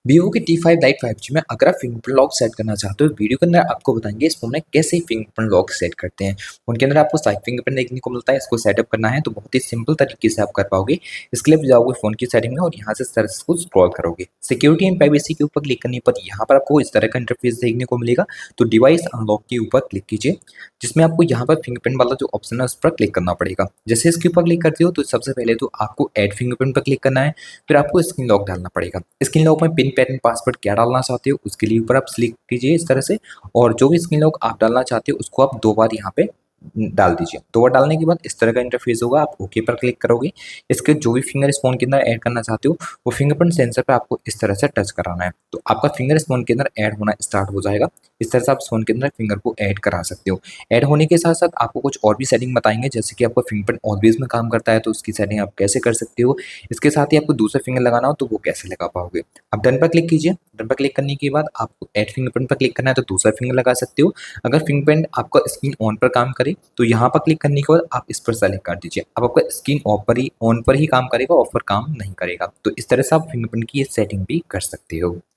Vivo की T5 Lite 5G में अगर आप फिंगरप्रिंट लॉक सेट करना चाहते हो, वीडियो के अंदर आपको बताएंगे इस फोन में कैसे फिंगरप्रिंट लॉक सेट करते हैं। उनके अंदर आपको साइड फिंगरप्रिंट देखने को मिलता है। इसको सेटअप करना है तो बहुत ही सिंपल तरीके से आप कर पाओगे। इसके लिए आप जाओगे फोन की सेटिंग में और यहाँ से सर्च को स्क्रॉल करोगे। सिक्योरिटी एंड प्राइवेसी के ऊपर क्लिक करने पर यहाँ पर आपको इस तरह का इंटरफेस देखने को मिलेगा। तो डिवाइस अनलॉक के ऊपर क्लिक कीजिए, जिसमें आपको यहाँ पर फिंगरप्रिंट वाला जो ऑप्शन है उस पर क्लिक करना पड़ेगा। जैसे इसके ऊपर क्लिक करते हो तो सबसे पहले तो आपको ऐड फिंगरप्रिंट पर क्लिक करना है। फिर आपको स्क्रीन लॉक डालना पड़ेगा। स्क्रीन लॉक में पिन पैटर्न पासवर्ड क्या डालना चाहते हो उसके लिए ऊपर आप क्लिक कीजिए इस तरह से, और जो भी स्क्रीन लॉक आप डालना चाहते हो उसको आप 2 बार यहाँ पे डाल दीजिए। 2 बार डालने के बाद इस तरह का इंटरफेस होगा। आप ओके पर क्लिक करोगे। इसके जो भी फिंगर इस फोन के अंदर ऐड करना चाहते हो वो फिंगरप्रिंट सेंसर पे आपको इस तरह से टच कराना है, तो आपका फिंगर इस फोन के अंदर ऐड होना स्टार्ट हो जाएगा। इस तरह से आप इस फोन के अंदर फिंगर को ऐड करा सकते हो। ऐड होने के साथ साथ आपको कुछ और भी सेटिंग बताएंगे, जैसे कि आपका फिंगरप्रिंट ऑलवेज में काम करता है तो उसकी सेटिंग आप कैसे कर सकते हो। इसके साथ ही आपको दूसरा फिंगर लगाना हो तो वो कैसे लगा पाओगे। अब डन पर क्लिक कीजिए। डन पर क्लिक करने के बाद आपको ऐड फिंगरप्रिंट पर क्लिक करना है तो दूसरा फिंगर लगा सकते हो। अगर फिंगरप्रिंट आपका स्क्रीन ऑन पर काम करे तो यहाँ पर क्लिक करने के बाद आप इस पर सेलेक्ट कर दीजिए। अब आपका स्क्रीन ऑन पर ही काम करेगा, ऑफ पर काम नहीं करेगा। तो इस तरह से आप फिंगरप्रिंट की ये सेटिंग भी कर सकते हो।